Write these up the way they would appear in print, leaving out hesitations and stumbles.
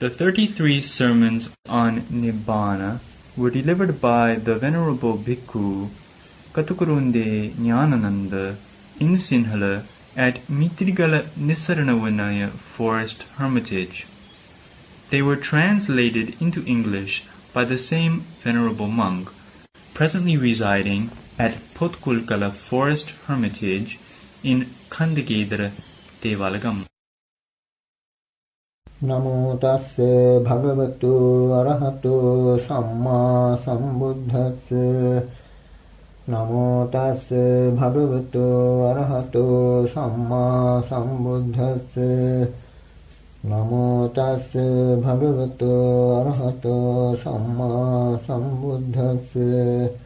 The 33 sermons on Nibbana were delivered by the Venerable Bhikkhu Katukurunde Nanananda in Sinhala at Mitrigala Nisaranavanaya Forest Hermitage. They were translated into English by the same Venerable monk, presently residing at Potkulkala Forest Hermitage in Kandagedra, Devalagam. Namo tassa bhagavato arahato samma sambuddhassa. Namo tassa bhagavato arahato samma sambuddhassa. Namo tassa bhagavato arahato samma sambuddhassa.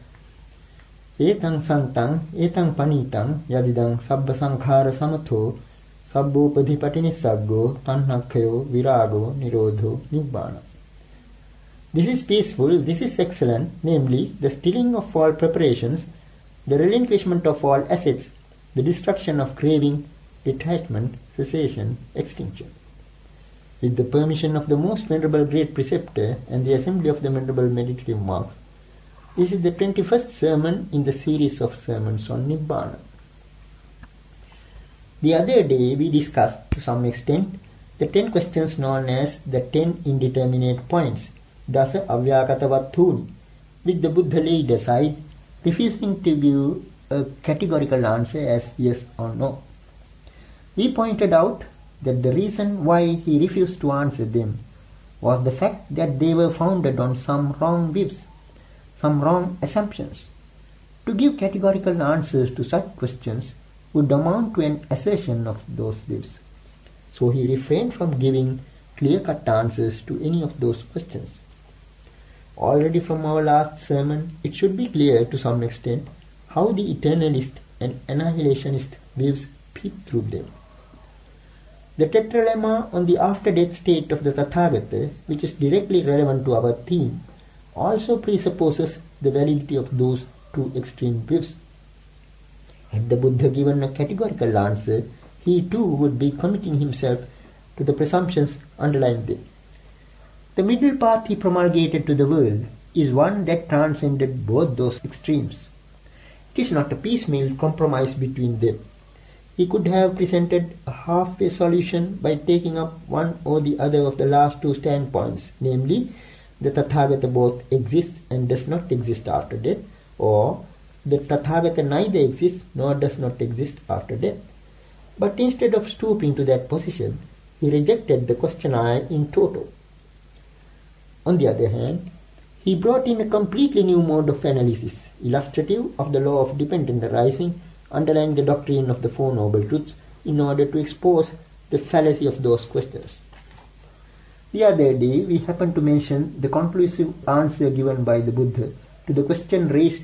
Etang santang etang panitang yadidang sabba sankhara samatho sabbo padhipatinisaggo tanhakhayo virago nirodho nibbana. This is peaceful, this is excellent, namely the stilling of all preparations, the relinquishment of all assets, the destruction of craving, detachment, cessation, extinction. With the permission of the most venerable great preceptor and the assembly of the venerable meditative monks, this is the 21st sermon in the series of sermons on Nibbana. The other day we discussed to some extent the 10 questions known as the 10 indeterminate points, Dasa Avyakatavattuni, which the Buddha laid aside, refusing to give a categorical answer as yes or no. We pointed out that the reason why he refused to answer them was the fact that they were founded on some wrong views, some wrong assumptions. To give categorical answers to such questions would amount to an assertion of those views. So he refrained from giving clear-cut answers to any of those questions. Already from our last sermon, it should be clear to some extent how the eternalist and annihilationist views peep through them. The tetralemma on the after-death state of the Tathagata, which is directly relevant to our theme, also presupposes the validity of those two extreme views. Had the Buddha given a categorical answer, he too would be committing himself to the presumptions underlying them. The middle path he promulgated to the world is one that transcended both those extremes. It is not a piecemeal compromise between them. He could have presented a halfway solution by taking up one or the other of the last two standpoints, namely, the Tathagata both exists and does not exist after death, or the Tathagata neither exists nor does not exist after death. But instead of stooping to that position, he rejected the questionnaire in toto. On the other hand, he brought in a completely new mode of analysis, illustrative of the law of dependent arising underlying the doctrine of the Four Noble Truths, in order to expose the fallacy of those questions. The other day, we happened to mention the conclusive answer given by the Buddha to the question raised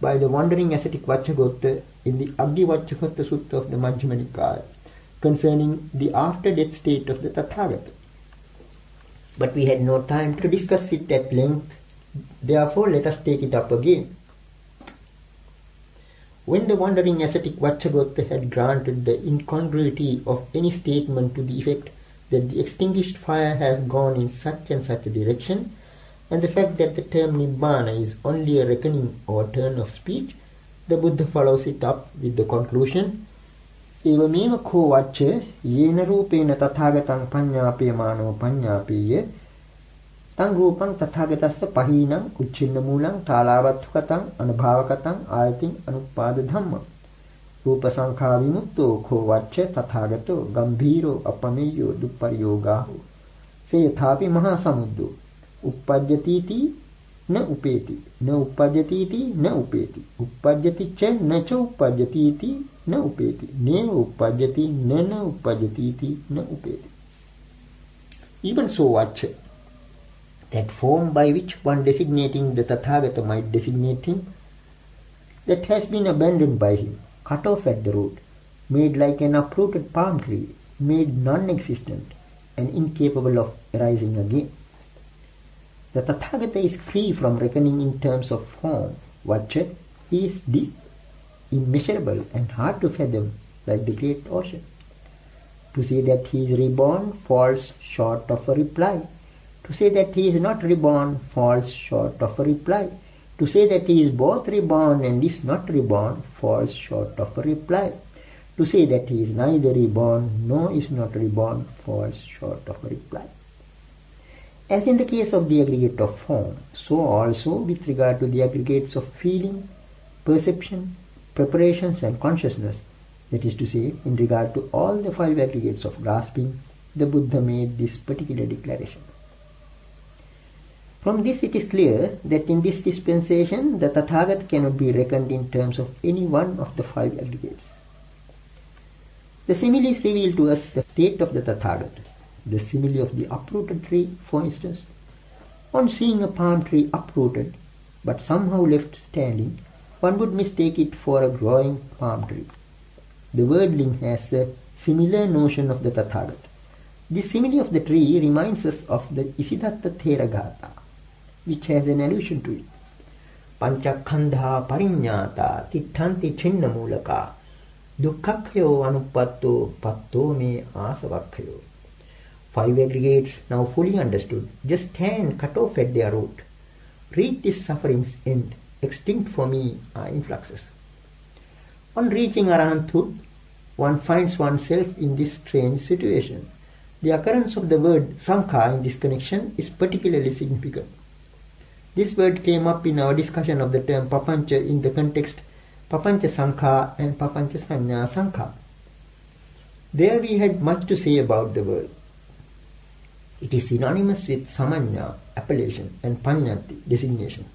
by the wandering ascetic Vacchagotta in the Abhivacchagotta Sutta of the Majjhima Nikaya concerning the after-death state of the Tathagata. But we had no time to discuss it at length, therefore let us take it up again. When the wandering ascetic Vacchagotta had granted the incongruity of any statement to the effect that the extinguished fire has gone in such and such a direction, and the fact that the term Nibbana is only a reckoning or turn of speech, the Buddha follows it up with the conclusion, Evameva ko vacca yena rupena tathagatang panyapeyamano panyapeya tang rupang tathagatassa pahinang uchinna mulang talavatthukatang anubhavakatang ayating anupada dhamma rupa sankha vimutto ko vacca tathagato gambhiro apameyo duppariyogaho se yathapi mahasamuddo uppajyatiti na upeti na uppajyatiti na upeti uppajyati cha na cha uppajyatiti na upeti neva uppajyati na uppajyatiti na upeti. Even so, vacca, that form by which one designating the Tathagata might designate him, that has been abandoned by him, cut off at the root, made like an uprooted palm tree, made non-existent and incapable of arising again. The Tathagata is free from reckoning in terms of form. Vacca, he is deep, immeasurable and hard to fathom, like the great ocean. To say that he is reborn falls short of a reply, To say that he is not reborn falls short of a reply. To say that he is both reborn and is not reborn falls short of a reply. To say that he is neither reborn nor is not reborn falls short of a reply. As in the case of the aggregate of form, so also with regard to the aggregates of feeling, perception, preparations and consciousness, that is to say, in regard to all the 5 aggregates of grasping, the Buddha made this particular declaration. From this it is clear that in this dispensation the Tathagata cannot be reckoned in terms of any one of the 5 aggregates. The similes reveal to us the state of the Tathagata. The simile of the uprooted tree, for instance. On seeing a palm tree uprooted but somehow left standing, one would mistake it for a growing palm tree. The wordling has a similar notion of the Tathagata. This simile of the tree reminds us of the Isidatta Theragata, which has an allusion to it. Panchakhandha pariññāta titthanti chinna mūlaka dukkhakkhayo anupatto patto me asavakhayo. 5 aggregates now fully understood just stand cut off at their root. Read this suffering's end, extinct for me are influxes. On reaching Arahanthood, one finds oneself in this strange situation. The occurrence of the word Sankha in this connection is particularly significant. This word came up in our discussion of the term Papancha in the context Papancha Sankha and Papancha Sanya Sankha. There we had much to say about the word. It is synonymous with Samanya, appellation, and Panyati, designation.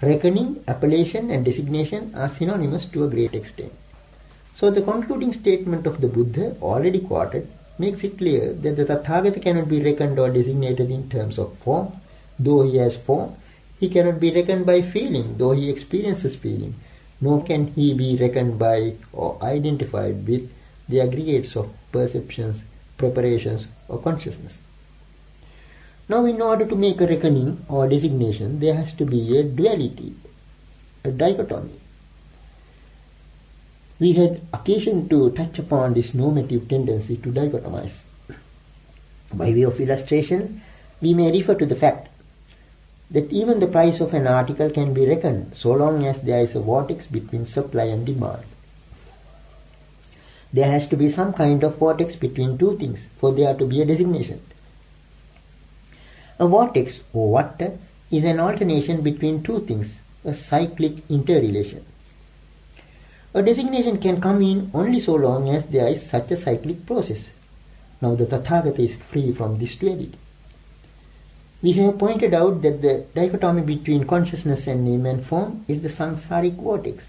Reckoning, appellation, and designation are synonymous to a great extent. So the concluding statement of the Buddha, already quoted, makes it clear that the Tathagata cannot be reckoned or designated in terms of form. Though he has form, he cannot be reckoned by feeling, though he experiences feeling, nor can he be reckoned by or identified with the aggregates of perceptions, preparations, or consciousness. Now, in order to make a reckoning or designation, there has to be a duality, a dichotomy. We had occasion to touch upon this normative tendency to dichotomize. By way of illustration, we may refer to the fact that even the price of an article can be reckoned so long as there is a vortex between supply and demand. There has to be some kind of vortex between two things for there to be a designation. A vortex, or vata, is an alternation between two things, a cyclic interrelation. A designation can come in only so long as there is such a cyclic process. Now the Tathagata is free from this duality. We have pointed out that the dichotomy between consciousness and name and form is the samsaric vortex.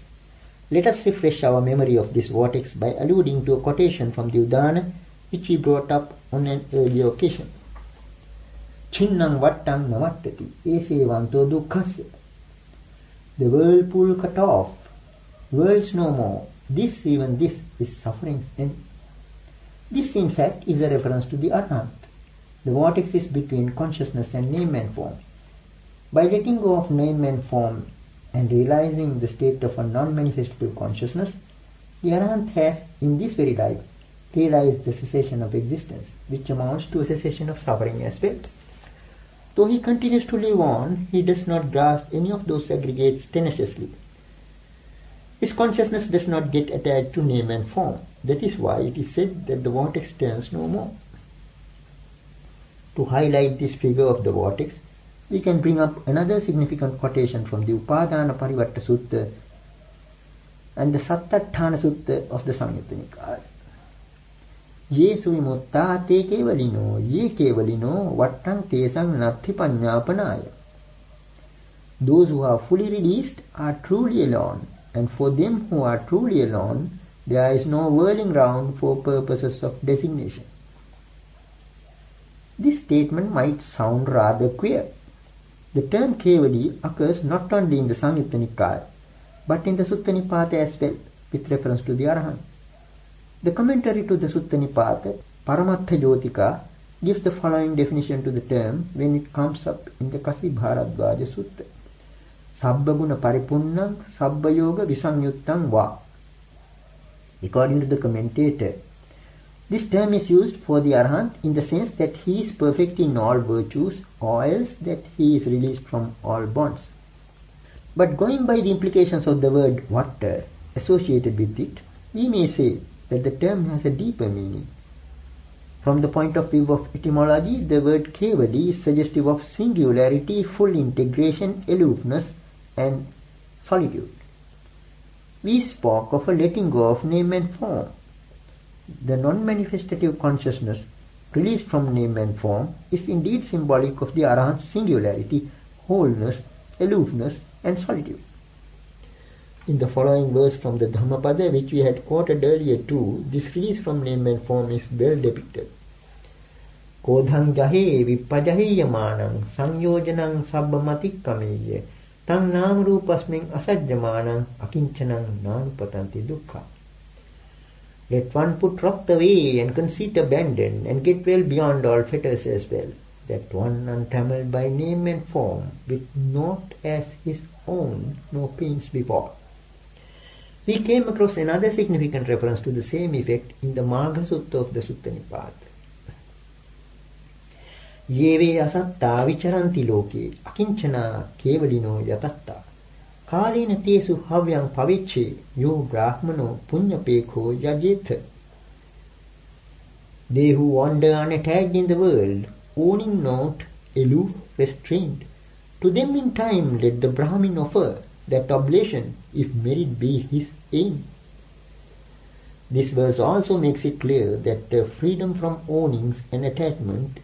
Let us refresh our memory of this vortex by alluding to a quotation from the Udana which we brought up on an earlier occasion. Chinnam vattang navattati esevanto dukkhasya. The whirlpool cut off, worlds no more, this even this is suffering's end. This in fact is a reference to the Arahant. The vortex is between consciousness and name and form. By letting go of name and form and realizing the state of a non-manifestable consciousness, the Arahant has, in this very life, realized the cessation of existence, which amounts to a cessation of suffering as well. Though he continues to live on, he does not grasp any of those aggregates tenaciously. His consciousness does not get attached to name and form. That is why it is said that the vortex turns no more. To highlight this figure of the vortex, we can bring up another significant quotation from the Upadana Parivatta Sutta and the Sattatthana Sutta of the Samyutta Nikaya. Ye suvimutta te kevalino, ye kevalino, vattang tesang natti panyapanaya. Those who are fully released are truly alone, and for them who are truly alone, there is no whirling round for purposes of designation. This statement might sound rather queer. The term Kevali occurs not only in the Samyutta Nikaya, but in the Sutta Nipata as well, with reference to the Arahant. The commentary to the Sutta Nipata, Paramatha Jyotika, gives the following definition to the term when it comes up in the Kasi Bharadvaja Sutta. Sabbaguna paripunnam sabbayoga visanyuttam va. According to the commentator, This term is used for the Arahant in the sense that he is perfect in all virtues, or else that he is released from all bonds. But going by the implications of the word vata associated with it, we may say that the term has a deeper meaning. From the point of view of etymology, the word kevali is suggestive of singularity, full integration, aloofness, and solitude. We spoke of a letting go of name and form. The non-manifestative consciousness released from name and form is indeed symbolic of the Arahant's singularity, wholeness, aloofness, and solitude. In the following verse from the Dhammapada, which we had quoted earlier too, this release from name and form is well depicted. Kodhang jahe vipajahiyamanang sanyojanang sabbamatikkameya tang nam rupasming asajjamanang akinchanang nanupatanti dukkha. Let one put wrath away and conceit abandon and get well beyond all fetters as well, that one untrammeled by name and form, with naught as his own, no pains befall. We came across another significant reference to the same effect in the Magha Sutta of the Sutta Nipada. Yeve asatta vicharanti loke akinchana kevalino yatatta kalena tesu havyang paviche yo brahmano punyapekho yajetha. They who wander unattached in the world, owning naught, aloof, restrained, to them in time let the Brahmin offer that oblation, if merit be his aim. This verse also makes it clear that freedom from ownings and attachment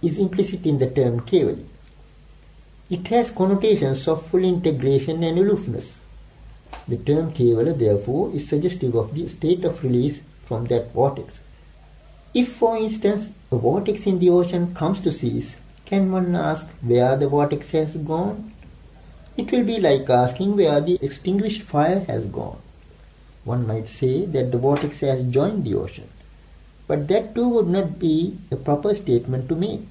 is implicit in the term kevali. It has connotations of full integration and aloofness. The term kevala, therefore, is suggestive of the state of release from that vortex. If, for instance, a vortex in the ocean comes to cease, can one ask where the vortex has gone? It will be like asking where the extinguished fire has gone. One might say that the vortex has joined the ocean, but that too would not be a proper statement to make.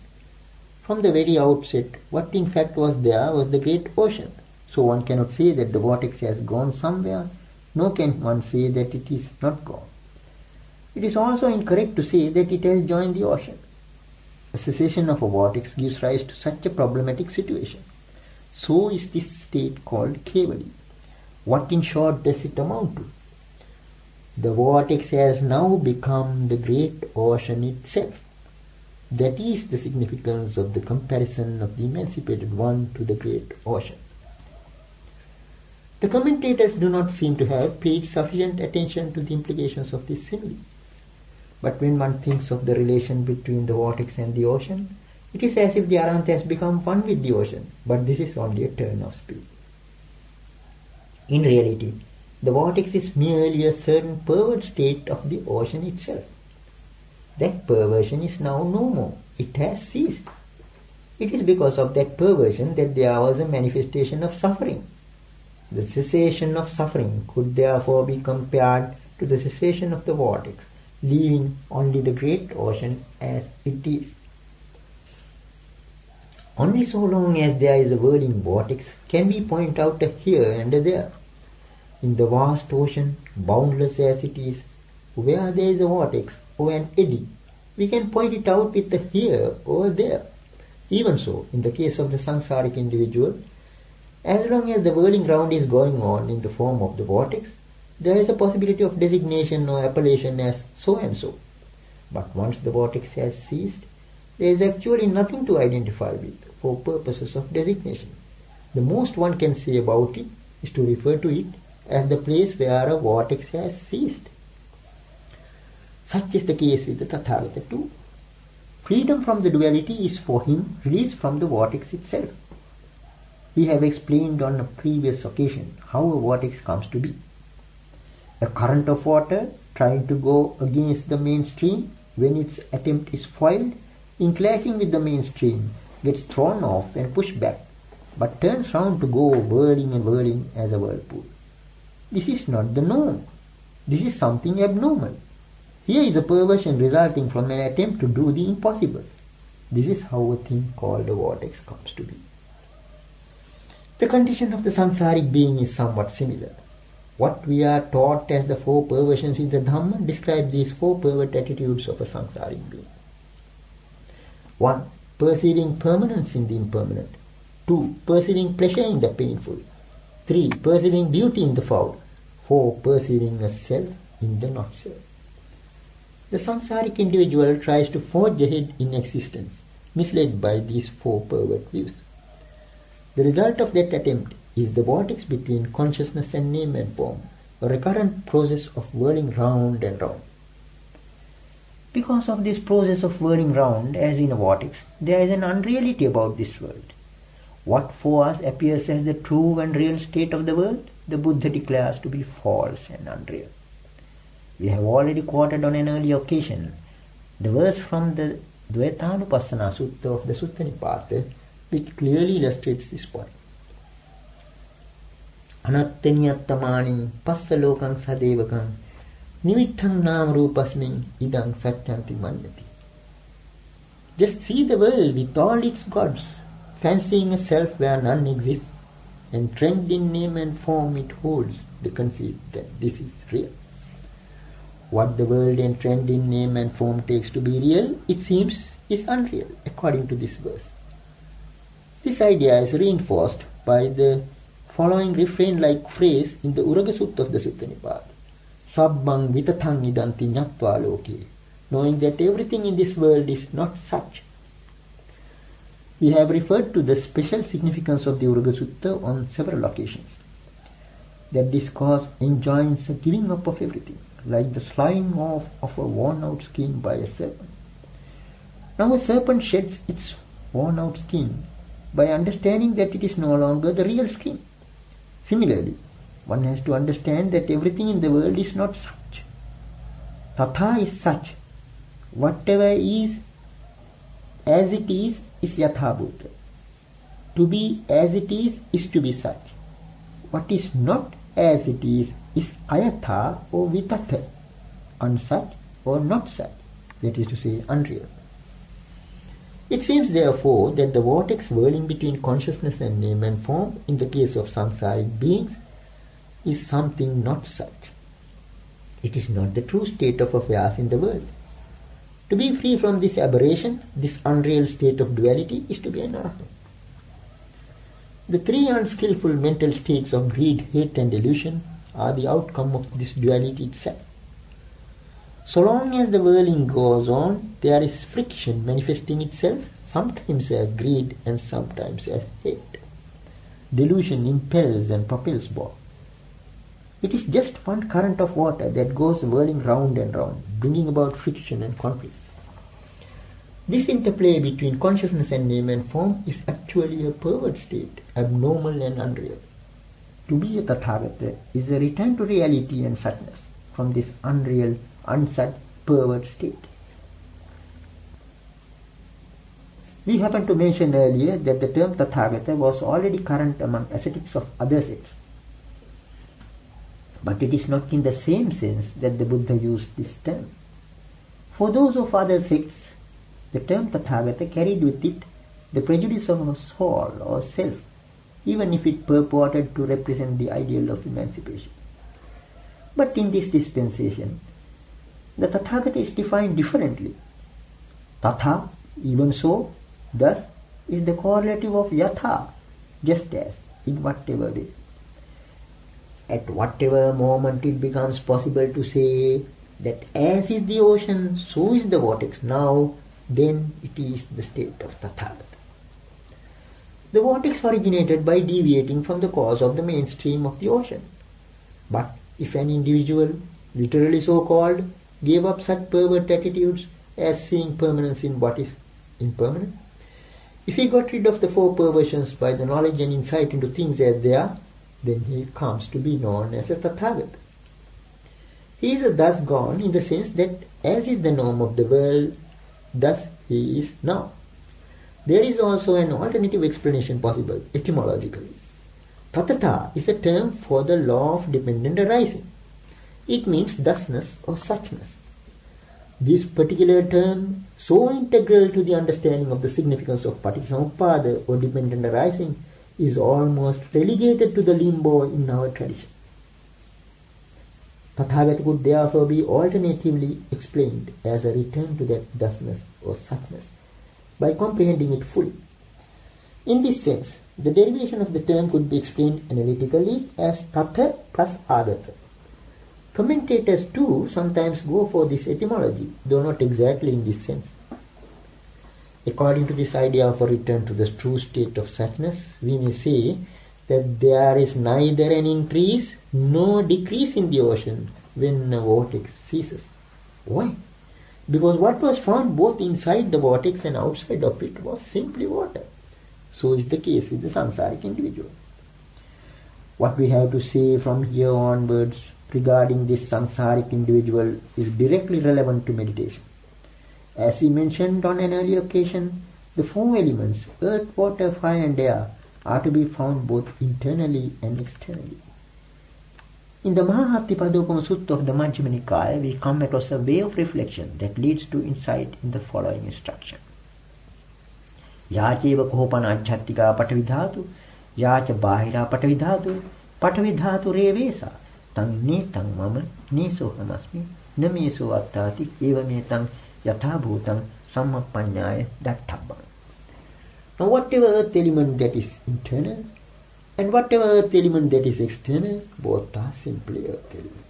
From the very outset, what in fact was there was the great ocean. So one cannot say that the vortex has gone somewhere, nor can one say that it is not gone. It is also incorrect to say that it has joined the ocean. A cessation of a vortex gives rise to such a problematic situation. So is this state called kevali. What in short does it amount to? The vortex has now become the great ocean itself. That is the significance of the comparison of the emancipated one to the great ocean. The commentators do not seem to have paid sufficient attention to the implications of this simile. But when one thinks of the relation between the vortex and the ocean, it is as if the Arahant has become one with the ocean, but this is only a turn of speed. In reality, the vortex is merely a certain perverted state of the ocean itself. That perversion is now no more. It has ceased. It is because of that perversion that there was a manifestation of suffering. The cessation of suffering could therefore be compared to the cessation of the vortex, leaving only the great ocean as it is. Only so long as there is a whirling vortex can we point out a here and a there. In the vast ocean, boundless as it is, where there is a vortex or an eddy, we can point it out with a here or there. Even so, in the case of the samsaric individual, as long as the whirling round is going on in the form of the vortex, there is a possibility of designation or appellation as so and so. But once the vortex has ceased, there is actually nothing to identify with for purposes of designation. The most one can say about it is to refer to it as the place where a vortex has ceased. Such is the case with the Tathagata too. Freedom from the duality is for him release from the vortex itself. We have explained on a previous occasion how a vortex comes to be. A current of water trying to go against the mainstream, when its attempt is foiled, in clashing with the mainstream, gets thrown off and pushed back, but turns round to go whirling and whirling as a whirlpool. This is not the norm. This is something abnormal. Here is a perversion resulting from an attempt to do the impossible. This is how a thing called a vortex comes to be. The condition of the samsaric being is somewhat similar. What we are taught as the 4 perversions in the Dhamma describe these 4 pervert attitudes of a samsaric being. 1. Perceiving permanence in the impermanent. 2. Perceiving pleasure in the painful. 3. Perceiving beauty in the foul. 4. Perceiving a self in the not self. The samsaric individual tries to forge ahead in existence, misled by these 4 pervert views. The result of that attempt is the vortex between consciousness and name and form, a recurrent process of whirling round and round. Because of this process of whirling round, as in a vortex, there is an unreality about this world. What for us appears as the true and real state of the world, the Buddha declares to be false and unreal. We have already quoted on an earlier occasion the verse from the Dvaitanupassana Sutta of the Sutta Nipata, which clearly illustrates this point. Anattanyattamani passalokang sadevakang nimittang nam rupasmin idang satyanti manyati. Just see the world with all its gods, fancying a self where none exists, and trained in name and form it holds the conceit that this is real. What the world entrained in name and form takes to be real, it seems, is unreal, according to this verse. This idea is reinforced by the following refrain-like phrase in the Uraga Sutta of the Sutta Nipata. Sabbang vitathang idanti nyatva loke, knowing that everything in this world is not such. We have referred to the special significance of the Uraga Sutta on several occasions. That this cause enjoins a giving up of everything, like the sloughing off of a worn-out skin by a serpent. Now a serpent sheds its worn-out skin by understanding that it is no longer the real skin. Similarly, one has to understand that everything in the world is not such. Tatha is such. Whatever is as it is yathabhuta. To be as it is to be such. What is not as it is ayatha or vitatha, unsuch or not such, that is to say, unreal. It seems therefore that the vortex whirling between consciousness and name and form in the case of samsaric beings is something not such. It is not the true state of affairs in the world. To be free from this aberration, this unreal state of duality, is to be an arhat. The 3 unskillful mental states of greed, hate and delusion are the outcome of this duality itself. So long as the whirling goes on, there is friction manifesting itself, sometimes as greed and sometimes as hate. Delusion impels and propels both. It is just one current of water that goes whirling round and round, bringing about friction and conflict. This interplay between consciousness and name and form is actually a pervert state, abnormal and unreal. To be a Tathagata is a return to reality and suchness from this unreal, unsuch, pervert state. We happened to mention earlier that the term Tathagata was already current among ascetics of other sects. But it is not in the same sense that the Buddha used this term. For those of other sects, the term Tathagata carried with it the prejudice of a soul or self, even if it purported to represent the ideal of emancipation. But in this dispensation, the Tathagata is defined differently. Tatha, even so, thus, is the correlative of yatha, just as, in whatever way. At whatever moment it becomes possible to say that as is the ocean, so is the vortex now, then it is the state of Tathagata. The vortex originated by deviating from the course of the mainstream of the ocean. But if an individual, literally so called, gave up such pervert attitudes as seeing permanence in what is impermanent, if he got rid of the 4 perversions by the knowledge and insight into things as they are, then he comes to be known as a Tathagata. He is thus gone in the sense that as is the norm of the world, thus he is now. There is also an alternative explanation possible, etymologically. Tatata is a term for the law of dependent arising. It means thusness or suchness. This particular term, so integral to the understanding of the significance of Paticcasamuppada or dependent arising, is almost relegated to the limbo in our tradition. Tathagata could therefore be alternatively explained as a return to that thusness or suchness by comprehending it fully. In this sense, the derivation of the term could be explained analytically as tatha plus agata. Commentators too sometimes go for this etymology, though not exactly in this sense. According to this idea of a return to the true state of suchness, we may say that there is neither an increase nor decrease in the ocean when a vortex ceases. Why? Because what was found both inside the vortex and outside of it was simply water. So is the case with the samsaric individual. What we have to say from here onwards regarding this samsaric individual is directly relevant to meditation. As we mentioned on an earlier occasion, the four elements, earth, water, fire and air, are to be found both internally and externally. In the Mahatipadopama Sutta of the Majjhima Nikaya, we come across a way of reflection that leads to insight in the following instruction. Yacheva kohopana ajhattika patavidhatu, yacha bahira patavidhatu, patavidhatu revesa, tang ne tang mama, ne sohamasmi, nameso attati, eva me tang yatha bhutang sammapanyaya datthabbam. Now whatever earth element that is internal and whatever earth element that is external, both are simply earth element.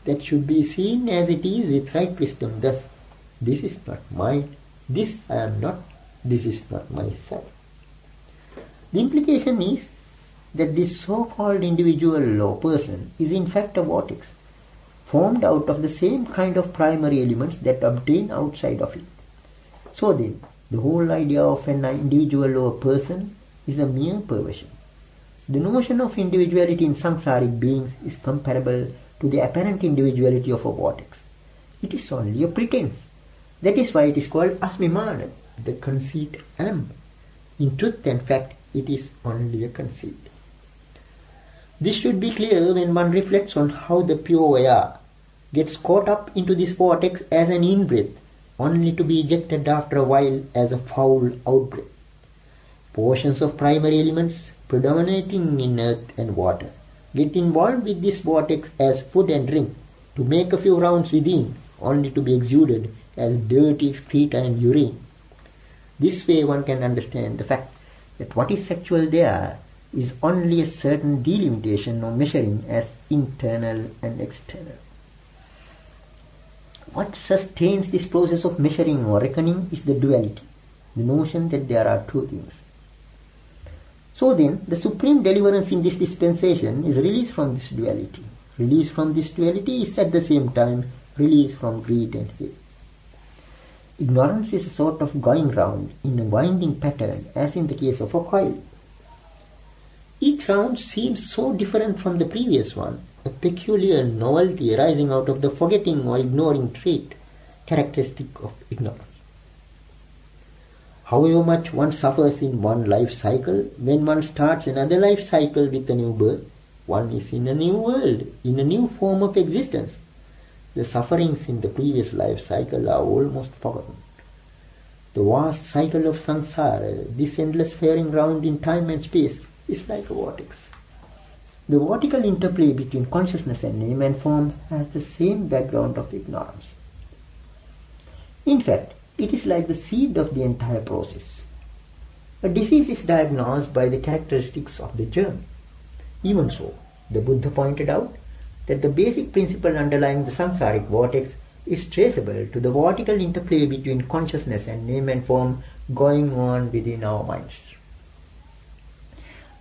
That should be seen as it is with right wisdom. Thus, this is not mine, this I am not, this is not myself. The implication is that this so-called individual or person is in fact a vortex, formed out of the same kind of primary elements that obtain outside of it. So then, the whole idea of an individual or person is a mere perversion. The notion of individuality in samsaric beings is comparable to the apparent individuality of a vortex. It is only a pretense. That is why it is called asmimana, the conceit am. In truth and fact, it is only a conceit. This should be clear when one reflects on how the pure air gets caught up into this vortex as an in-breath, only to be ejected after a while as a foul out-breath. Portions of primary elements predominating in earth and water get involved with this vortex as food and drink to make a few rounds within, only to be exuded as dirty excreta and urine. This way one can understand the fact that what is actual there is only a certain delimitation or measuring as internal and external. What sustains this process of measuring or reckoning is the duality, the notion that there are two things. So then, the supreme deliverance in this dispensation is release from this duality. Release from this duality is at the same time release from greed and hate. Ignorance is a sort of going round in a winding pattern, as in the case of a coil. Each round seems so different from the previous one, a peculiar novelty arising out of the forgetting or ignoring trait characteristic of ignorance. However much one suffers in one life cycle, when one starts another life cycle with a new birth, one is in a new world, in a new form of existence. The sufferings in the previous life cycle are almost forgotten. The vast cycle of samsara, this endless faring round in time and space, is like a vortex. The vertical interplay between consciousness and name and form has the same background of ignorance. In fact, it is like the seed of the entire process. A disease is diagnosed by the characteristics of the germ. Even so, the Buddha pointed out that the basic principle underlying the samsaric vortex is traceable to the vertical interplay between consciousness and name and form going on within our minds.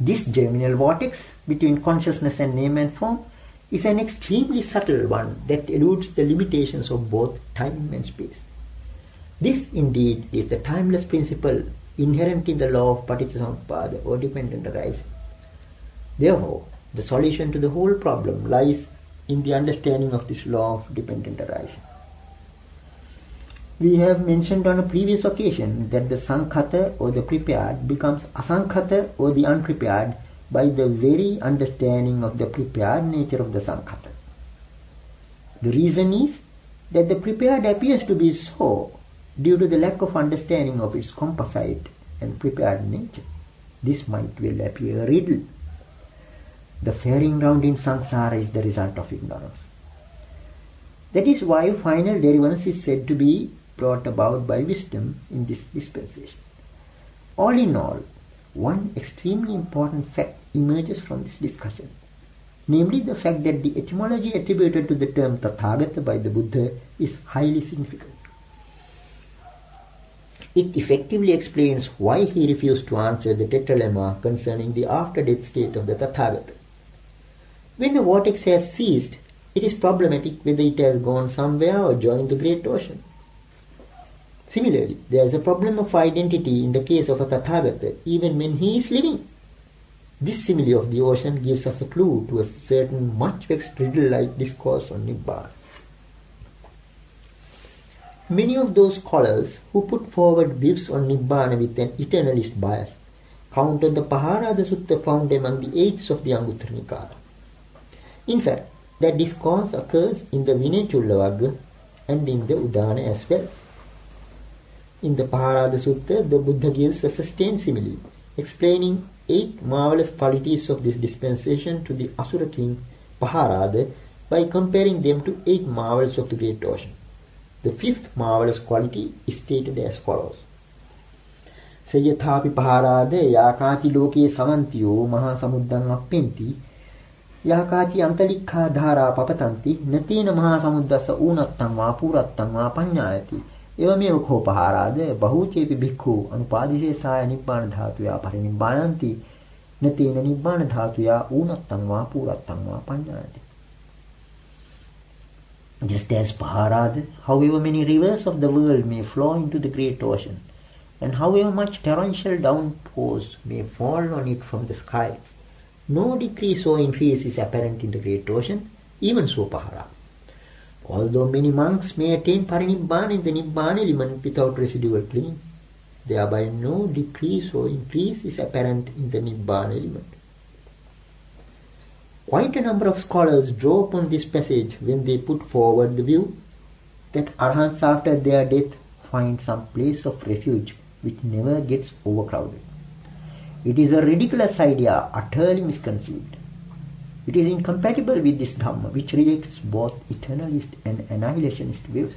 This germinal vortex between consciousness and name and form is an extremely subtle one that eludes the limitations of both time and space. This indeed is the timeless principle inherent in the law of paticcasamuppada or dependent arising. Therefore, the solution to the whole problem lies in the understanding of this law of dependent arising. We have mentioned on a previous occasion that the sankhata or the prepared becomes asankhata or the unprepared by the very understanding of the prepared nature of the sankhata. The reason is that the prepared appears to be so due to the lack of understanding of its composite and prepared nature. This might well appear a riddle. The faring round in samsara is the result of ignorance. That is why final deliverance is said to be brought about by wisdom in this dispensation. All in all, one extremely important fact emerges from this discussion, namely the fact that the etymology attributed to the term Tathagata by the Buddha is highly significant. It effectively explains why he refused to answer the tetralemma concerning the after-death state of the Tathagata. When a vortex has ceased, it is problematic whether it has gone somewhere or joined the great ocean. Similarly, there is a problem of identity in the case of a Tathagata even when he is living. This simile of the ocean gives us a clue to a certain much vexed riddle-like discourse on Nibbana. Many of those scholars who put forward views on Nibbana with an eternalist bias counted the Paharada Sutta found among the eights of the Anguttara Nikaya. In fact, that discourse occurs in the Vinaya Vagga and in the Udana as well. In the Paharada Sutta, the Buddha gives a sustained simile, explaining 8 marvelous qualities of this dispensation to the Asura king Paharada by comparing them to 8 marvels of the great ocean. The 5th marvelous quality is stated as follows. Sayathapi Paharada yakati loke samantiyo maha samuddang appenti yakati antalikha dhara papatanti natina maha samuddasa unattam va purattam va panyayati evamev kho Paharada bahuchepi bhikkhu anupadishesaya nibbana dhatuya parinibbayanti natina nibbana dhatuya unattam va purattam va panyayati. Just as Paharada, however many rivers of the world may flow into the great ocean, and however much torrential downpours may fall on it from the sky, no decrease or increase is apparent in the great ocean, even so Paharada. Although many monks may attain parinibbana in the Nibbana element without residual clinging, thereby no decrease or increase is apparent in the Nibbana element. Quite a number of scholars draw upon this passage when they put forward the view that Arhants after their death find some place of refuge which never gets overcrowded. It is a ridiculous idea, utterly misconceived. It is incompatible with this Dhamma, which rejects both eternalist and annihilationist views.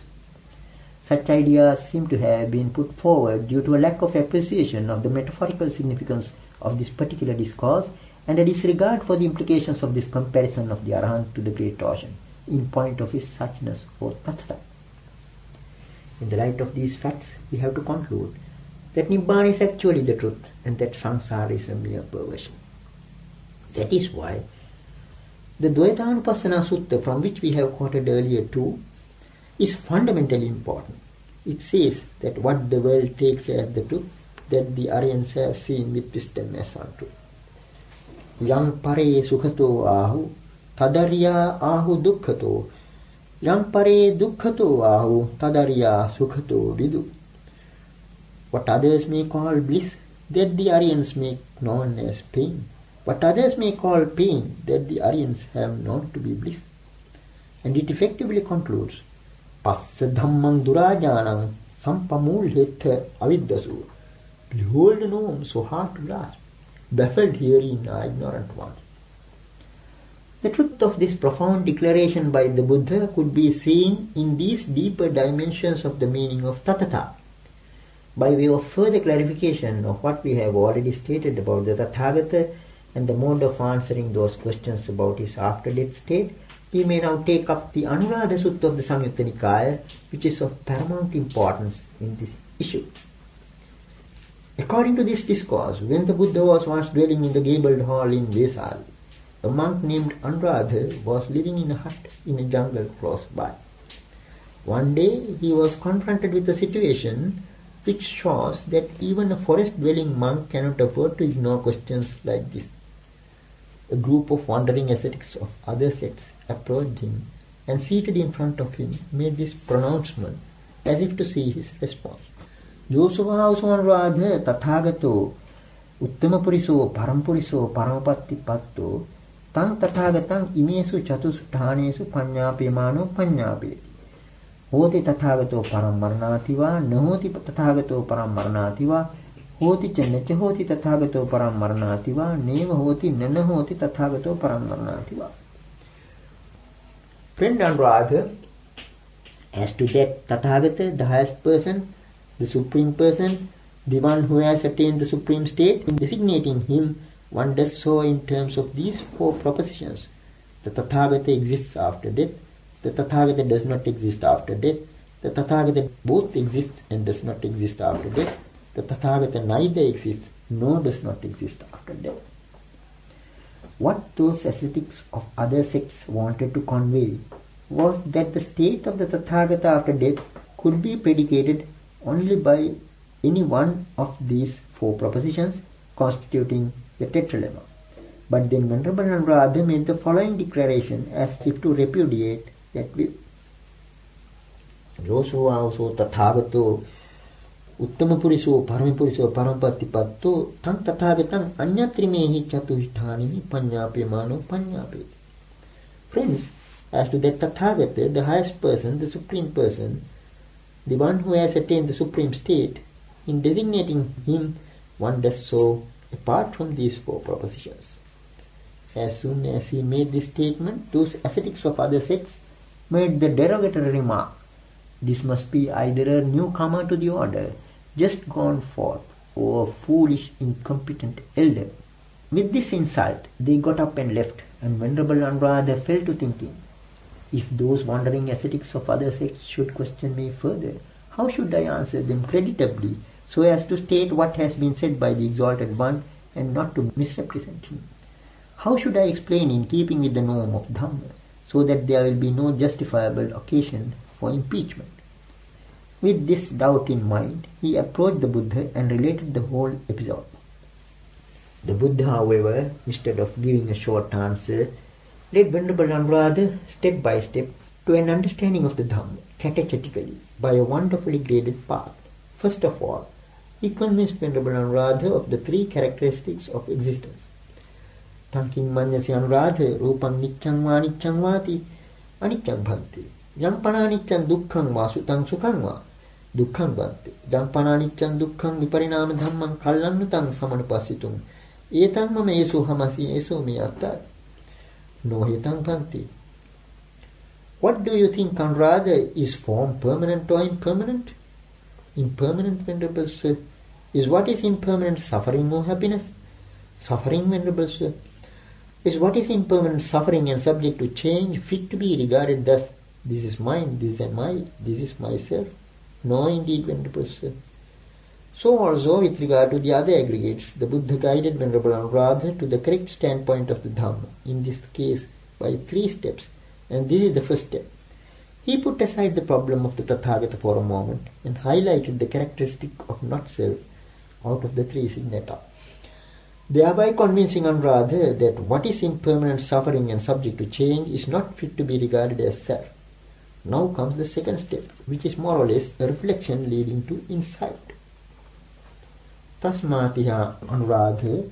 Such ideas seem to have been put forward due to a lack of appreciation of the metaphorical significance of this particular discourse and a disregard for the implications of this comparison of the Arahant to the great ocean in point of his suchness or tattva. In the light of these facts, we have to conclude that Nibbana is actually the truth and that samsara is a mere perversion. That is why the Dvaitanupassana Sutta, from which we have quoted earlier too, is fundamentally important. It says that what the world takes as the truth, that the Aryans have seen with wisdom as untruth. Yang pare sukhato ahu, tadariya ahu dukkhato. Yang pare dukkhato ahu, tadariya sukhato vidu. What others may call bliss, that the Aryans make known as pain. What others may call pain, that the Aryans have known to be bliss. And it effectively concludes, Passa dhammang durajanam sampamulhetha aviddasu. Behold a norm so hard to grasp. Baffled herein are ignorant ones. The truth of this profound declaration by the Buddha could be seen in these deeper dimensions of the meaning of Tathata. By way of further clarification of what we have already stated about the Tathagata and the mode of answering those questions about his after-death state, we may now take up the Anuradha Sutta of the Samyutta Nikaya, which is of paramount importance in this issue. According to this discourse, when the Buddha was once dwelling in the gabled hall in Vesal, a monk named Anuradha was living in a hut in a jungle close by. One day he was confronted with a situation which shows that even a forest-dwelling monk cannot afford to ignore questions like this. A group of wandering ascetics of other sects approached him and seated in front of him made this pronouncement as if to see his response. Josavausamanradha tathagato uttamapuriso parampuriso paramapatti patto tang tathagatam imesu chatusthānesu paññāpyamāno paññāpyati. Hoti tathagato parammarnāti vā nahoti tathagato parammarnāti vā hoti ca naca hoti tathagato parammarnāti vā neva hoti nana hoti tathagato parammarnāti vā. Friend Anuradha, As to that Tathagata, the highest person, the supreme person, the one who has attained the supreme state, in designating him, one does so in terms of these four propositions. The Tathagata exists after death. The Tathagata does not exist after death. The Tathagata both exists and does not exist after death. The Tathagata neither exists nor does not exist after death. What those ascetics of other sects wanted to convey was that the state of the Tathagata after death could be predicated only by any one of these four propositions constituting the tetralemma. But then Venerable Nanananda made the following declaration as if to repudiate that view. Yoso aoso tathagato uttama puriso paramipuriso parampatipatto tang tathagatam anyatrimehi chatuhithani panyapyamano panyapeti. Friends, as to that Tathagata, the highest person, the supreme person, the one who has attained the supreme state, in designating him, one does so apart from these four propositions. As soon as he made this statement, those ascetics of other sects made the derogatory remark, this must be either a newcomer to the order, just gone forth, or a foolish, incompetent elder. With this insult, they got up and left, and Venerable Nanananda fell to thinking, if those wandering ascetics of other sects should question me further, how should I answer them creditably so as to state what has been said by the Exalted One and not to misrepresent him? How should I explain in keeping with the norm of Dhamma so that there will be no justifiable occasion for impeachment? With this doubt in mind, he approached the Buddha and related the whole episode. The Buddha, however, instead of giving a short answer, led Venerable Nanananda step by step to an understanding of the Dhamma, catechetically, by a wonderfully graded path. First of all, he convinced Venerable Nanananda of the three characteristics of existence. Tanking manyasi Nanananda, rupang niccang va niccang vati, aniccang bhante. Yang pananiccang dukkhang va sutang sukhang va, dukkhang bhante. Yang pananiccang dukkhang viparinama dhammang kallanutang samanupasitung. Etang mama esu hamasi esu me attat. No hitang bhante. What do you think, Nanananda? Is form permanent or impermanent? Impermanent, Venerable Sir. Is what is impermanent suffering or happiness? Suffering, Venerable Sir. Is what is impermanent suffering and subject to change fit to be regarded thus? This is mine, this is mine, this is myself. No, indeed, Venerable Sir. So also with regard to the other aggregates, the Buddha guided Venerable Nanananda to the correct standpoint of the Dhamma, in this case by 3 steps, and this is the first step. He put aside the problem of the Tathagata for a moment and highlighted the characteristic of not-self out of the 3 signata, thereby convincing Nanananda that what is impermanent suffering and subject to change is not fit to be regarded as self. Now comes the second step, which is more or less a reflection leading to insight. Tasmatiha Nanananda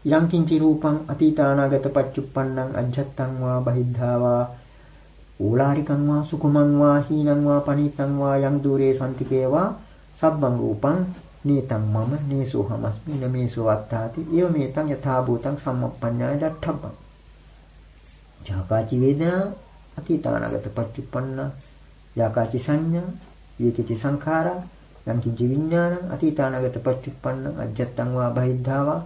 yankinchi rupang atitanagata paccupannang ajjattang va bahiddha va ularikang va sukumang va hinang va panitang va yang dure santike va sabbang rupang netang mama neso hamasmi nameso attati evametang yatha bhutang sammappanyaya datthabbang. Jakaci vedana atitanagata paccupanna jakaci sanya yekici sankhara yang kinci viññānaṁ athitānagata paccuppannaṁ ajjattaṁ vā bahiddhā vā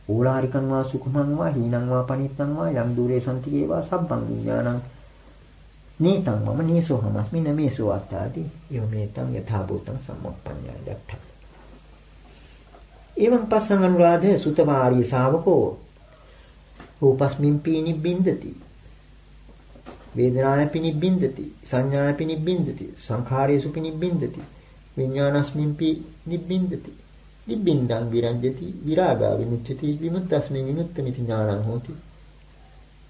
ūlārikaṁ vā sukhaṁ vā hīnaṁ vā panittaṁ vā yang dure santike vā sabbang viññānaṁ netaṁ mama nesohamasmi na meso attati evametang yathābhutaṁ sammappanyaya dattha. Evaṁ passaṁ Nanananda sutavāri sāvako rūpasmimpī nibbindati vedanayapi nibbindati saññāyapi nibbindati saṅkhāresupi nibbindati viññānasmimpi nibbindati nibbindang viranjati viraga vimucchati vimuttasmin vimuttamiti ஞānaṁ hoti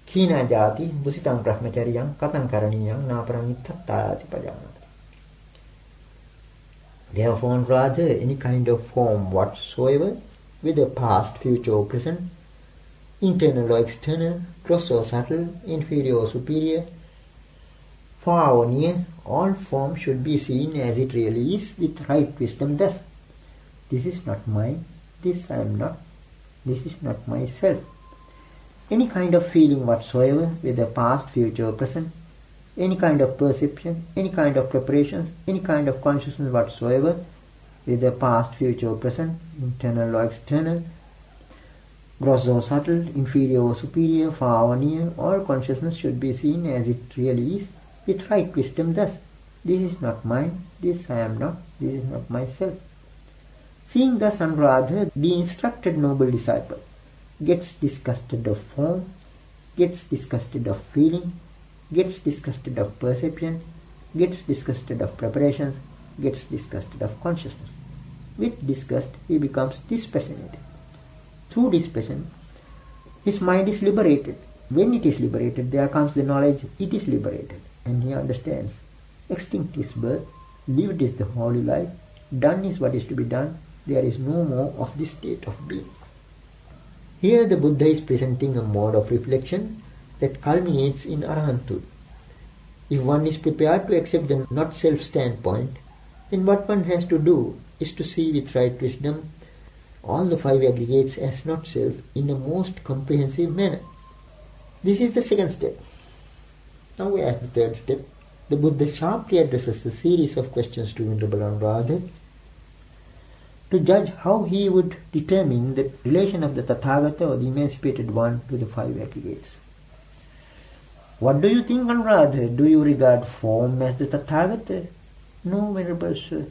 khīnā jāti busitaṁ brahmacharyam kataṁ karaniyam nāparang itthattāyati pajanati. Therefore, rather, any kind of form whatsoever, whether past, future or present, internal or external, gross or subtle, inferior or superior, far or near, all form should be seen as it really is with right wisdom thus. This is not mine, this I am not, this is not myself. Any kind of feeling whatsoever, whether past, future or present, any kind of perception, any kind of preparations, any kind of consciousness whatsoever, whether past, future or present, internal or external, gross or subtle, inferior or superior, far or near, all consciousness should be seen as it really is, with right wisdom thus: this is not mine, this I am not, this is not myself. Seeing thus, Anuradha, the instructed noble disciple, gets disgusted of form, gets disgusted of feeling, gets disgusted of perception, gets disgusted of preparations, gets disgusted of consciousness. With disgust, he becomes dispassionated. Through dispassion, his mind is liberated. When it is liberated, there comes the knowledge it is liberated, and he understands. Extinct is birth, lived is the holy life, done is what is to be done, there is no more of this state of being. Here the Buddha is presenting a mode of reflection that culminates in arahanthood. If one is prepared to accept the not-self standpoint, then what one has to do is to see with right wisdom all the five aggregates as not-self in a most comprehensive manner. This is the second step. Now we are at the third step. The Buddha sharply addresses a series of questions to Venerable Anuradha to judge how he would determine the relation of the Tathagata or the emancipated one to the five aggregates. What do you think, Anuradha? Do you regard form as the Tathagata? No, Venerable Sir.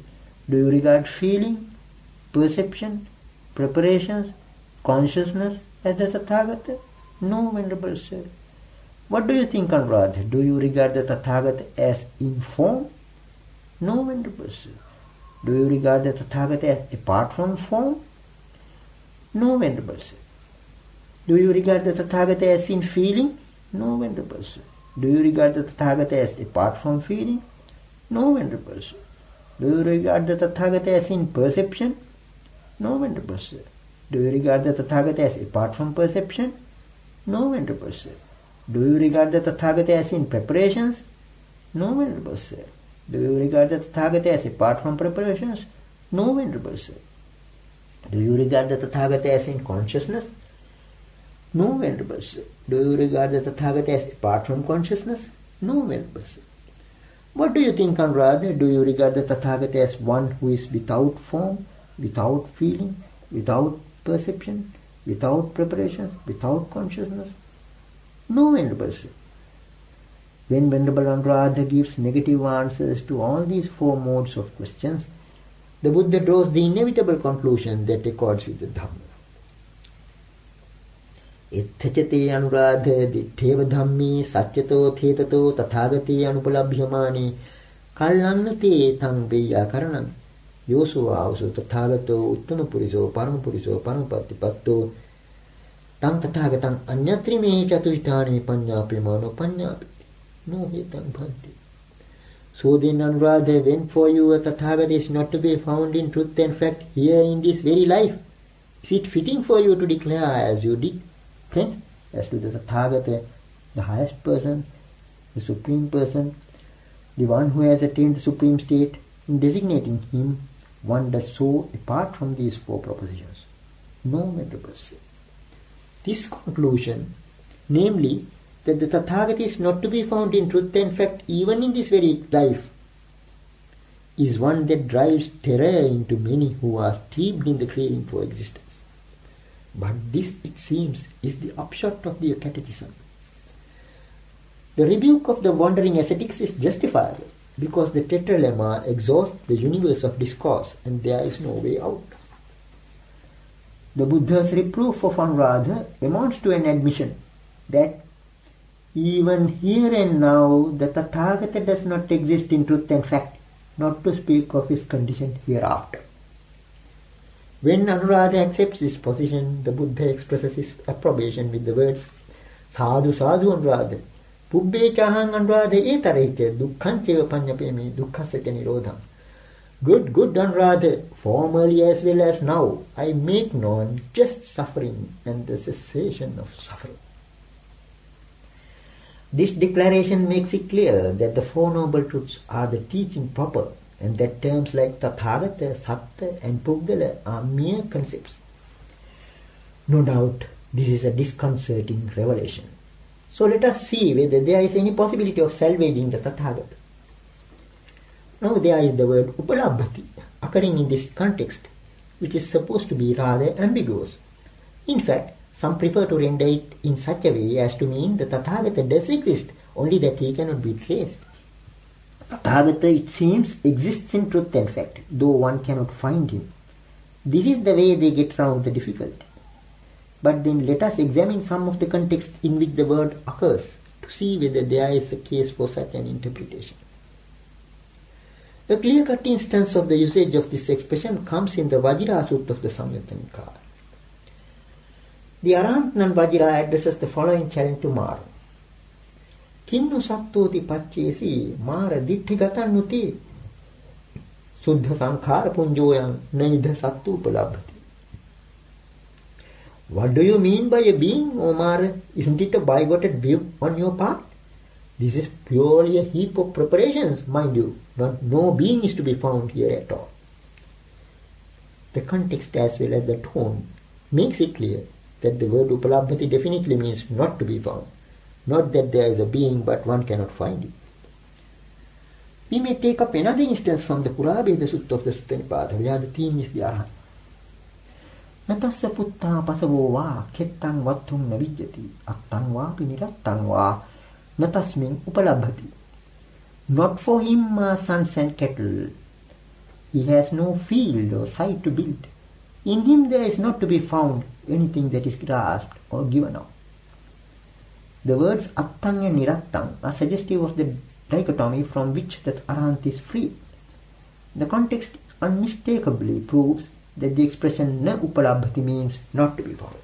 Do you regard feeling, perception, preparations, consciousness as the Tathagata? No, Venerable Sir. What do you think, Anuradha? Do you regard the Tathagata as in form? No, Venerable Sir. Do you regard the Tathagata as apart from form? No, Venerable Sir. Do you regard the Tathagata as in feeling? No, Venerable Sir. Do you regard the Tathagata as apart from feeling? No, Venerable Sir. Do you regard the Tathagata as in perception? No, Venerable Sir. Do you regard the Tathagata as apart from perception? No, Venerable Sir. Do you regard the Tathagata as in preparations? No, Venerable Sir. Do you regard the Tathagata as apart from preparations? No, Venerable Sir. Do you regard the Tathagata as in consciousness? No, Venerable Sir. Do you regard the Tathagata as apart from consciousness? No, Venerable Sir. What do you think, Anuradha? Do you regard the Tathagata as one who is without form, without feeling, without perception, without preparations, without consciousness? No, Venerable Sir. When Venerable Anuradha gives negative answers to all these four modes of questions, the Buddha draws the inevitable conclusion that accords with the Dhamma. Ettachate Anuradha ditteva dhammi satyato thetato tathagate anupalabhyamani kallanate tang veya karanam yosu avsu tathagato uttama puriso paramapuriso paramapatipatto tang tathagatam anyatrime chatuvitani panyapimano panyapi no hitam bhanti. So then, Anuradha, when for you a Tathagata is not to be found in truth and fact here in this very life, is it fitting for you to declare as you did? Friend, as to the Tathagata, the highest person, the supreme person, the one who has attained the supreme state, in designating him, one does so apart from these four propositions. No, Venerable Sir. This conclusion, namely, that the Tathagata is not to be found in truth and fact even in this very life, is one that drives terror into many who are steeped in the craving for existence. But this, it seems, is the upshot of the catechism. The rebuke of the wandering ascetics is justifiable because the tetralemma exhausts the universe of discourse and there is no way out. The Buddha's reproof of Anuradha amounts to an admission that even here and now the Tathagata does not exist in truth and fact, not to speak of his condition hereafter. When Anuradha accepts this position, the Buddha expresses his approbation with the words, Sadhu sadhu Anuradha, Pubbe chahang Anuradha etarete dukkhancheva panyapemi dukkhasya nirodham. Good Anuradha, formerly as well as now, I make known just suffering and the cessation of suffering. This declaration makes it clear that the Four Noble Truths are the teaching proper and that terms like Tathagata, Satta and Puggala are mere concepts. No doubt this is a disconcerting revelation. So let us see whether there is any possibility of salvaging the Tathagata. Now there is the word upalabhati occurring in this context, which is supposed to be rather ambiguous. In fact, some prefer to render it in such a way as to mean the Tathagata does exist, only that he cannot be traced. Tathagata, it seems, exists in truth and fact, though one cannot find him. This is the way they get round the difficulty. But then let us examine some of the contexts in which the word occurs to see whether there is a case for such an interpretation. A clear-cut instance of the usage of this expression comes in the Vajra Sutta of the Samyutta Nikaya. The Arahantnan Vajra addresses the following challenge to Mara. Kinnu sattoti pacchesi Mara ditthigatanuti Suddha sankhara punjoyam nanidha sattu upalabhati. What do you mean by a being, O Mara? Isn't it a bigoted view on your part? This is purely a heap of preparations, mind you. No being is to be found here at all. The context as well as the tone makes it clear that the word upalabhati definitely means not to be found. Not that there is a being but one cannot find it. We may take up another instance from the Purabheda Sutta of the Sutta Nipada, where the theme is the Arahant. Natassa putta pasavo va kettang vattum navijyati attang va pinirattang va natasmin upalabhati. Not for him are sons and cattle. He has no field or site to build. In him there is not to be found anything that is grasped or given up. The words attang and nirattang are suggestive of the dichotomy from which that Arahant is free. The context unmistakably proves that the expression na upalabhati means not to be found.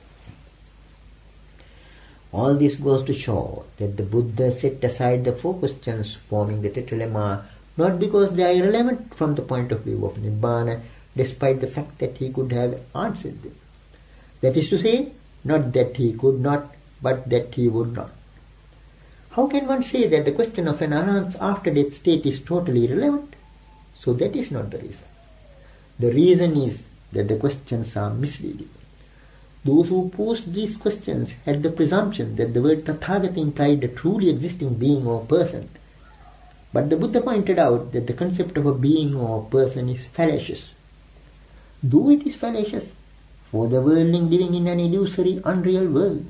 All this goes to show that the Buddha set aside the four questions forming the tetralemma not because they are irrelevant from the point of view of Nibbana, despite the fact that he could have answered them. That is to say, not that he could not, but that he would not. How can one say that the question of an Arahant's after-death state is totally irrelevant? So that is not the reason. The reason is that the questions are misleading. Those who posed these questions had the presumption that the word Tathagata implied a truly existing being or person. But the Buddha pointed out that the concept of a being or person is fallacious. Though it is fallacious, for the worldling living in an illusory, unreal world,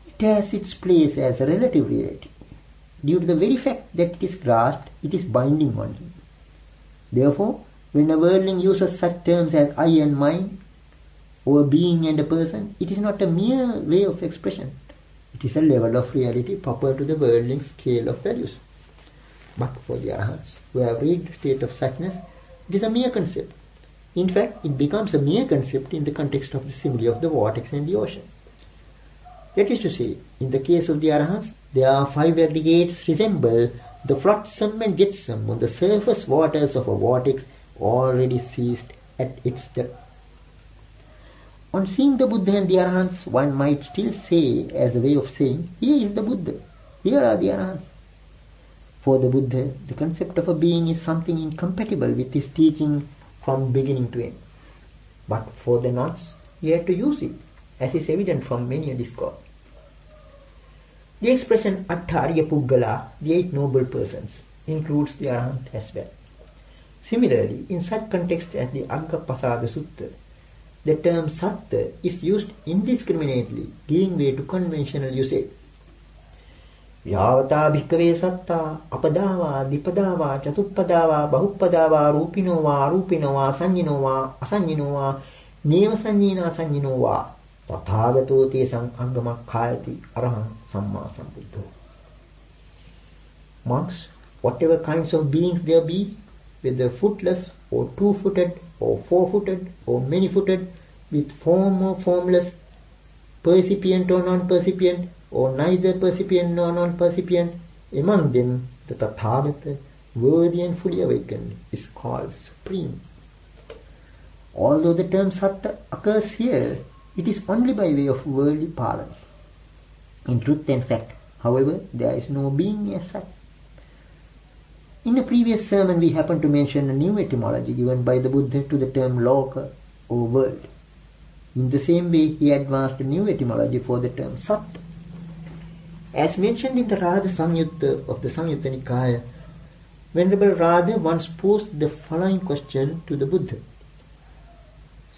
it has its place as a relative reality. Due to the very fact that it is grasped, it is binding on him. Therefore, when a worldling uses such terms as I and mine, or a being and a person, it is not a mere way of expression. It is a level of reality proper to the worldling scale of values. But for the Arahants, who have reached the state of suchness, it is a mere concept. In fact, it becomes a mere concept in the context of the simile of the vortex and the ocean. That is to say, in the case of the Arahants, their five aggregates resemble the flotsam and jetsam on the surface waters of a vortex already ceased at its depth. On seeing the Buddha and the Arahants, one might still say, as a way of saying, here is the Buddha, here are the Arahants. For the Buddha, the concept of a being is something incompatible with his teaching from beginning to end. But for the nones, he had to use it, as is evident from many a discourse. The expression Atthariya Puggala, the eight noble persons, includes the Arahant as well. Similarly, in such contexts as the Aggappasada Sutta, the term Satta is used indiscriminately, giving way to conventional usage. Yavata bhikkhave satta apadava dipadava chatuppadava bahuppadava rupino va sanjino va asanjino va neva sanjina sanjino va tathagato tesam angamakkayati araham samma sambuddho. Monks, whatever kinds of beings there be, whether footless or two-footed or four-footed or many-footed, with form or formless, percipient or non-percipient, or neither percipient nor non-percipient, among them the Tathagata, worthy and fully awakened, is called supreme. Although the term Satta occurs here, it is only by way of worldly parlance. In truth and fact, however, there is no being as such. In a previous sermon we happened to mention a new etymology given by the Buddha to the term Loka or world. In the same way he advanced a new etymology for the term Satta. As mentioned in the Radha Samyutta of the Samyutta Nikaya, Venerable Radha once posed the following question to the Buddha.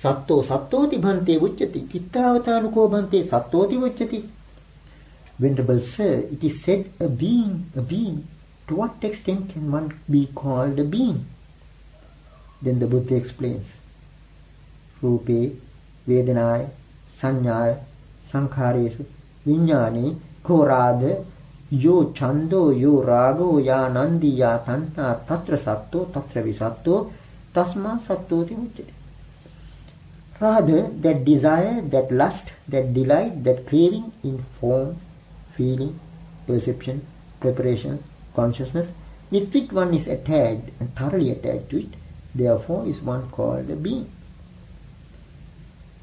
Satto sattoti bhante uchyati, kittavatanuko bhante sattoti uchyati. Venerable Sir, it is said a being. To what extent can one be called a being? Then the Buddha explains. Rupe, Vedanaya, Sanyaya, Sankharesu, Vijnane, ko radha, yo chando, yo rago, ya nandi, ya tanha, tatra satto, tatra visatto, tasma sattoti uchyati. Rather, that desire, that lust, that delight, that craving in form, feeling, perception, preparation, consciousness, with which one is attached and thoroughly attached to it, therefore is one called a being.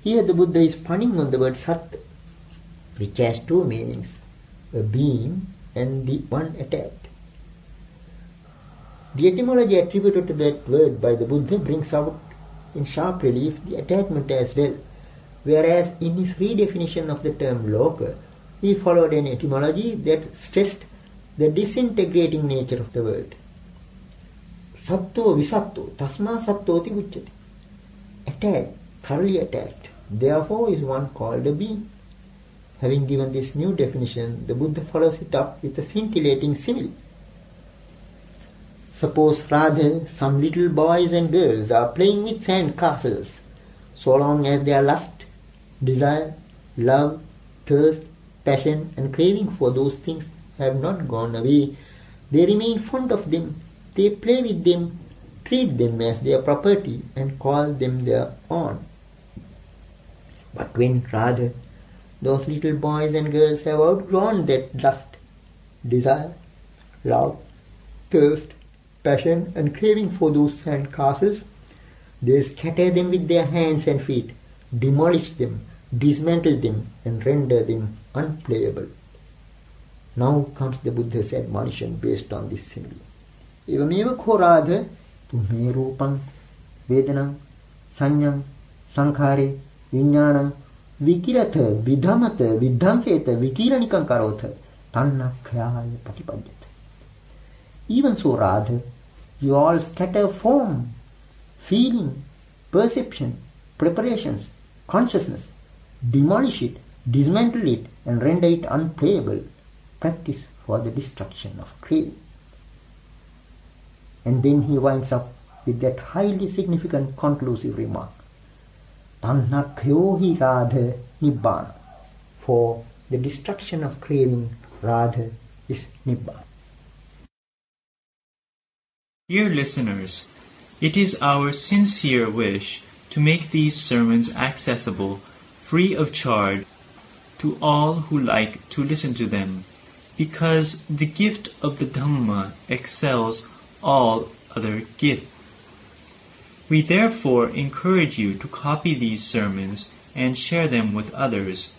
Here the Buddha is punning on the word sat, which has two meanings, a being and the one attached. The etymology attributed to that word by the Buddha brings out in sharp relief the attachment as well, whereas in his redefinition of the term loka, he followed an etymology that stressed the disintegrating nature of the word. Satto visatto, tasma sattoti uchyati. Attached, thoroughly attached, therefore is one called a being. Having given this new definition, the Buddha follows it up with a scintillating simile. Suppose rather some little boys and girls are playing with sand castles. So long as their lust, desire, love, thirst, passion and craving for those things have not gone away, they remain fond of them, they play with them, treat them as their property and call them their own. But when rather those little boys and girls have outgrown that lust, desire, love, thirst, passion and craving for those sand castles, they scatter them with their hands and feet, demolish them, dismantle them and render them unplayable. Now comes the Buddha's admonition based on this simile. Evameva ko radha tumhe rupam, vedanam, sanyam, sankhare, vijnanam, vikirata, vidhamata, vidhamseta, vikiranikam karotha, tanna khyaya patipadyata. Even so, Radha, you all scatter form, feeling, perception, preparations, consciousness, demolish it, dismantle it, and render it unplayable. Practice for the destruction of craving. And then he winds up with that highly significant conclusive remark. Tanha kyohi radha nibbana. For the destruction of craving, radha is nibbana. Dear listeners, it is our sincere wish to make these sermons accessible, free of charge, to all who like to listen to them, because the gift of the Dhamma excels all other gifts. We therefore encourage you to copy these sermons and share them with others,